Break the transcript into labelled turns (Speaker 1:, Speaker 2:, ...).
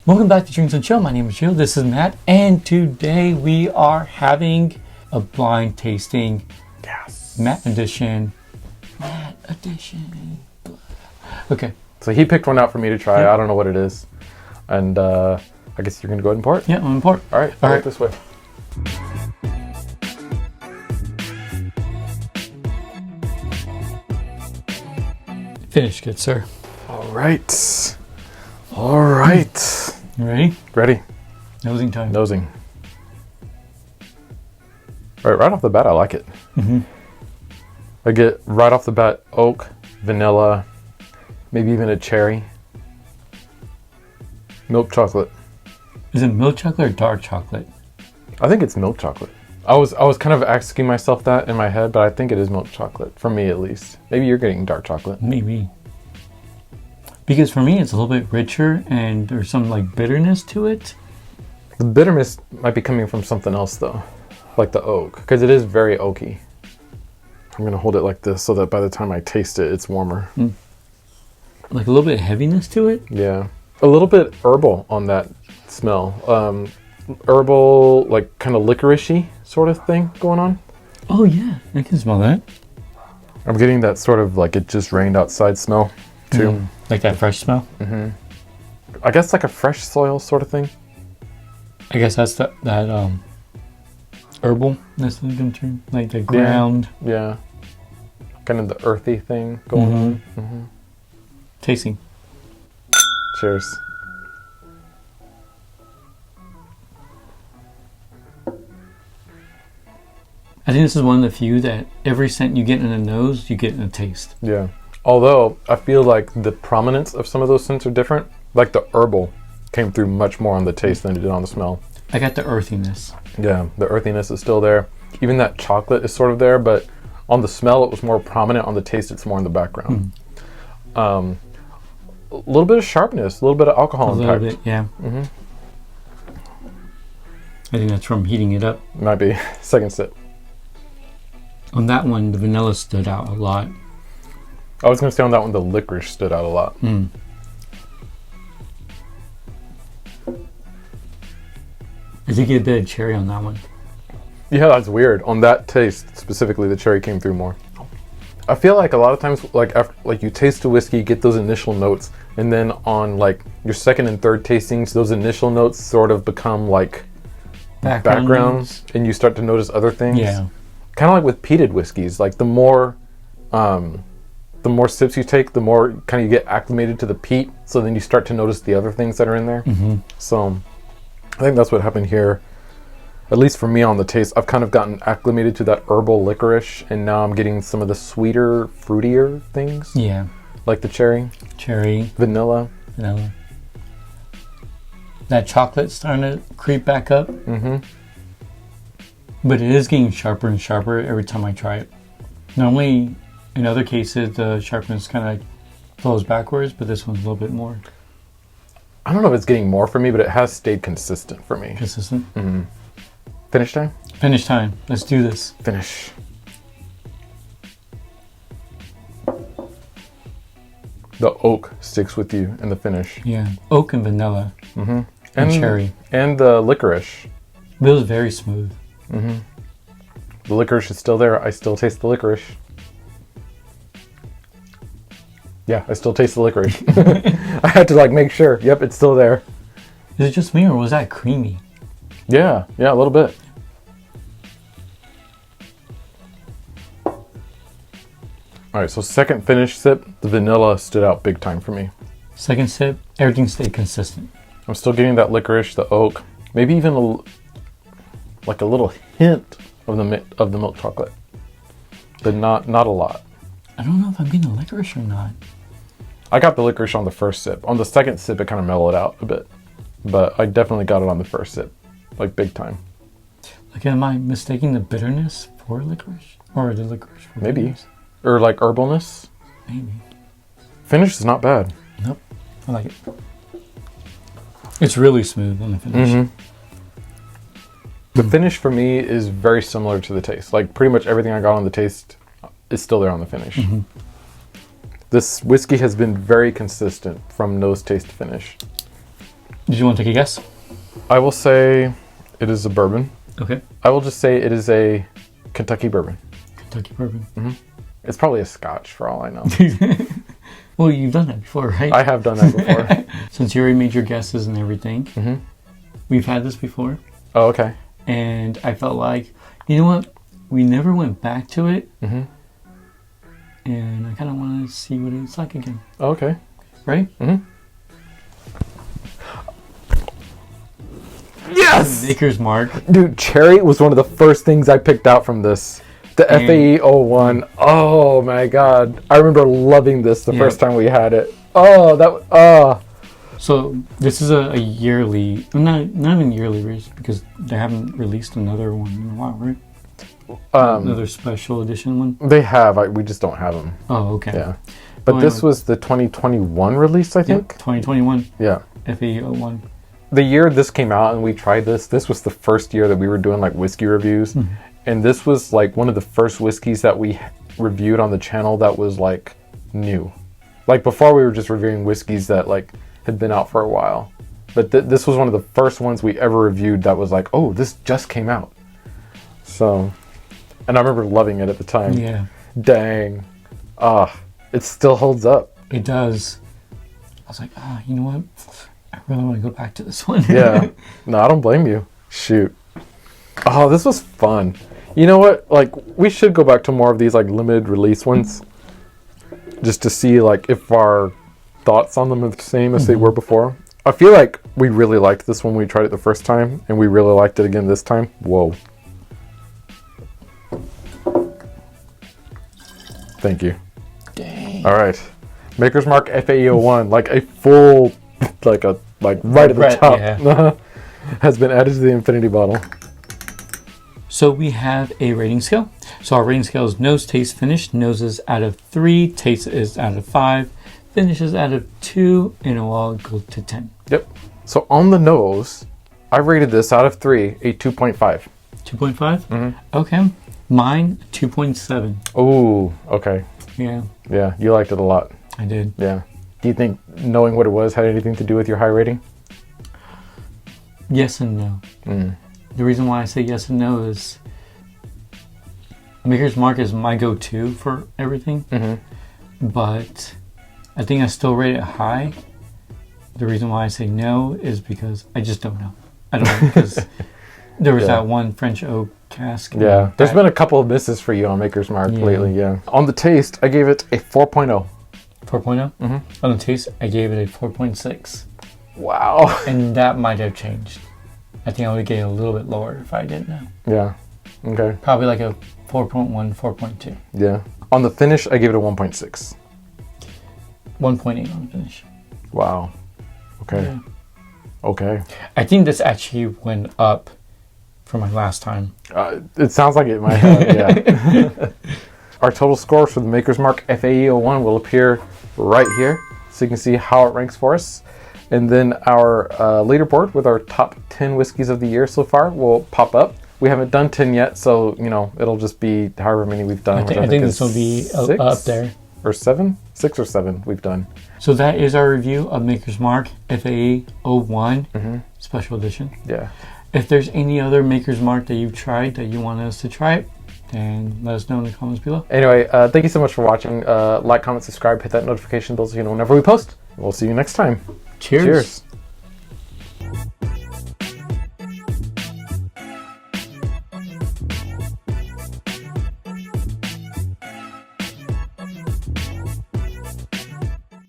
Speaker 1: Welcome back to Drinks and Chill. My name is Gio. This is Matt, and today we are having a blind tasting.
Speaker 2: Yes.
Speaker 1: Matt edition. Matt edition. Okay.
Speaker 2: So he picked one out for me to try.
Speaker 1: Yep.
Speaker 2: I don't know what it is, and I guess you're gonna go ahead and pour it.
Speaker 1: Yeah, I'm gonna pour it.
Speaker 2: All right. All right. This way.
Speaker 1: Finish, good sir.
Speaker 2: All right. All right.
Speaker 1: You ready?
Speaker 2: Ready.
Speaker 1: Nosing time.
Speaker 2: Nosing. All right. Right off the bat, I like it.
Speaker 1: Mm-hmm.
Speaker 2: I get right off the bat oak, vanilla, maybe even a cherry, milk chocolate.
Speaker 1: Is it milk chocolate or dark chocolate?
Speaker 2: I think it's milk chocolate. I was kind of asking myself that in my head, but I think it is milk chocolate, for me at least. Maybe you're getting dark chocolate.
Speaker 1: Maybe. Because for me, it's a little bit richer and there's some like bitterness to it.
Speaker 2: The bitterness might be coming from something else though, like the oak, because it is very oaky. I'm gonna hold it like this so that by the time I taste it, it's warmer.
Speaker 1: Mm. Like a little bit of heaviness to it?
Speaker 2: Yeah. A little bit herbal on that smell. Herbal, like kind of licoricey sort of thing going on.
Speaker 1: Oh yeah, I can smell that.
Speaker 2: I'm getting that sort of like it just rained outside smell too.
Speaker 1: Mm. Like that fresh smell?
Speaker 2: Mm-hmm. I guess like a fresh soil sort of thing.
Speaker 1: I guess that's that herbalness that come through, like the ground.
Speaker 2: Yeah. Kind of the earthy thing going on. Mm-hmm.
Speaker 1: Tasting.
Speaker 2: Cheers.
Speaker 1: I think this is one of the few that every scent you get in the nose, you get in the taste.
Speaker 2: Yeah. Although I feel like the prominence of some of those scents are different. Like the herbal came through much more on the taste than it did on the smell.
Speaker 1: I got the earthiness.
Speaker 2: Yeah, the earthiness is still there. Even that chocolate is sort of there, but on the smell it was more prominent. On the taste it's more in the background. A little bit of sharpness, a little bit of alcohol impact.
Speaker 1: A little bit, yeah. Mm-hmm. I think that's from heating it up.
Speaker 2: Might be. Second sip.
Speaker 1: On that one, the vanilla stood out a lot.
Speaker 2: I was going to say on that one, the licorice stood out a lot.
Speaker 1: Mm. I did get a bit of cherry on that one.
Speaker 2: Yeah, that's weird. On that taste, specifically, the cherry came through more. I feel like a lot of times, like after, like you taste the whiskey, you get those initial notes, and then on like your second and third tastings, those initial notes sort of become like backgrounds, and you start to notice other things.
Speaker 1: Yeah.
Speaker 2: Kind of like with peated whiskeys, like the more sips you take, the more kind of you get acclimated to the peat. So then you start to notice the other things that are in there.
Speaker 1: Mm-hmm.
Speaker 2: So I think that's what happened here. At least for me on the taste, I've kind of gotten acclimated to that herbal licorice, and now I'm getting some of the sweeter, fruitier things.
Speaker 1: Yeah.
Speaker 2: Like the cherry.
Speaker 1: Cherry.
Speaker 2: Vanilla.
Speaker 1: That chocolate's starting to creep back up.
Speaker 2: Mm-hmm.
Speaker 1: But it is getting sharper and sharper every time I try it. Normally, in other cases, the sharpness kind of flows backwards, but this one's a little bit more
Speaker 2: I don't know if it's getting more for me, but it has stayed consistent for me.
Speaker 1: consistent.
Speaker 2: Mm-hmm. Finish time?
Speaker 1: Finish time. Let's do this.
Speaker 2: Finish. The oak sticks with you in the finish.
Speaker 1: Yeah. Oak and vanilla.
Speaker 2: Mm-hmm.
Speaker 1: And cherry.
Speaker 2: And the licorice.
Speaker 1: It was very smooth.
Speaker 2: Mm-hmm. The licorice is still there. I still taste the licorice. Yeah, I still taste the licorice. I had to like make sure. Yep, it's still there.
Speaker 1: Is it just me or was that creamy?
Speaker 2: Yeah, a little bit. All right, so second finish sip, the vanilla stood out big time for me.
Speaker 1: Second sip, everything stayed consistent.
Speaker 2: I'm still getting that licorice, the oak, maybe even like a little hint of the milk chocolate, but not a lot.
Speaker 1: I don't know if I'm getting licorice or not.
Speaker 2: I got the licorice on the first sip. On the second sip, it kind of mellowed out a bit, but I definitely got it on the first sip, like big time.
Speaker 1: Like, am I mistaking the bitterness for licorice, or the licorice for
Speaker 2: Maybe,
Speaker 1: bitterness?
Speaker 2: or like herbalness.
Speaker 1: Maybe.
Speaker 2: Finish is not bad.
Speaker 1: Nope, I like it. It's really smooth on the finish.
Speaker 2: Mm-hmm. The finish for me is very similar to the taste. Like pretty much everything I got on the taste is still there on the finish.
Speaker 1: Mm-hmm.
Speaker 2: This whiskey has been very consistent from nose, taste, finish.
Speaker 1: Did you want to take a guess?
Speaker 2: I will say it is a bourbon.
Speaker 1: Okay.
Speaker 2: I will just say it is a Kentucky bourbon.
Speaker 1: Kentucky bourbon.
Speaker 2: It's probably a Scotch for all I know.
Speaker 1: Well, you've done that before, right?
Speaker 2: I have done that before.
Speaker 1: Since you already made your guesses and everything, we've had this before.
Speaker 2: Oh, okay.
Speaker 1: And I felt like, you know what? We never went back to it. And I kind of want to see what it's like again.
Speaker 2: Oh, okay.
Speaker 1: Ready?
Speaker 2: Yes!
Speaker 1: Maker's Mark.
Speaker 2: Dude, cherry was one of the first things I picked out from this. The FAE-01. Oh my god. I remember loving this the first time we had it. Oh,
Speaker 1: So this is a yearly, not even yearly release, because they haven't released another one in a while, right? Another special edition one?
Speaker 2: They have. We just don't have them.
Speaker 1: Oh, okay.
Speaker 2: Yeah. But this was the 2021 release, I think?
Speaker 1: 2021.
Speaker 2: Yeah.
Speaker 1: FAE-01.
Speaker 2: The year this came out and we tried this was the first year that we were doing like whiskey reviews. And this was like one of the first whiskeys that we reviewed on the channel that was like new. Like before we were just reviewing whiskeys that like had been out for a while. But this was one of the first ones we ever reviewed that was like, oh, this just came out. So, and I remember loving it at the time.
Speaker 1: Yeah.
Speaker 2: Dang. It still holds up.
Speaker 1: It does. I was like, you know what? I really want to go back to this one.
Speaker 2: Yeah. No, I don't blame you. Shoot. Oh, this was fun. You know what? Like, we should go back to more of these like limited release ones. Just to see like if our thoughts on them are the same as they were before. I feel like we really liked this when we tried it the first time, and we really liked it again this time. Whoa. Thank you.
Speaker 1: Dang.
Speaker 2: All right. Maker's Mark FAE-01, like a full, like right at the top, has been added to the infinity bottle.
Speaker 1: So we have a rating scale. So our rating scale is nose, taste, finish. Nose is out of 3, taste is out of 5, finish is out of 2, and it will all go to 10.
Speaker 2: Yep. So on the nose, I rated this out of 3 a 2.5.
Speaker 1: 2.5? Okay. Mine, 2.7.
Speaker 2: Oh, okay.
Speaker 1: Yeah.
Speaker 2: Yeah, you liked it a lot.
Speaker 1: I did.
Speaker 2: Yeah. Do you think knowing what it was had anything to do with your high rating?
Speaker 1: Yes and no. The reason why I say yes and no is Maker's Mark is my go-to for everything. But I think I still rate it high. The reason why I say no is because I just don't know. I don't know, because there was that one French oak cask.
Speaker 2: Yeah, there's been a couple of misses for you on Maker's Mark lately, On the taste, I gave it a 4.0.
Speaker 1: 4.0? On the taste, I gave it a 4.6.
Speaker 2: Wow.
Speaker 1: And that might have changed. I think I would get a little bit lower if I didn't know.
Speaker 2: Yeah. Okay.
Speaker 1: Probably like a 4.1, 4.2.
Speaker 2: Yeah. On the finish, I gave it a 1.6.
Speaker 1: 1.8 on the finish.
Speaker 2: Wow. Okay.
Speaker 1: Yeah.
Speaker 2: Okay.
Speaker 1: I think this actually went up from my last time.
Speaker 2: It sounds like it might have, yeah. Our total scores for the Maker's Mark FAE-01 will appear right here, so you can see how it ranks for us. And then our leaderboard with our top 10 whiskeys of the year so far will pop up. We haven't done 10 yet, so, you know, it'll just be however many we've done.
Speaker 1: I think this will be up there.
Speaker 2: Or 7? 6 or 7 we've done.
Speaker 1: So that is our review of Maker's Mark FAE-01 Special Edition.
Speaker 2: Yeah.
Speaker 1: If there's any other Maker's Mark that you've tried that you want us to try, then let us know in the comments below.
Speaker 2: Anyway, thank you so much for watching. Like, comment, subscribe, hit that notification bell so you know whenever we post. We'll see you next time.
Speaker 1: Cheers.
Speaker 2: Cheers.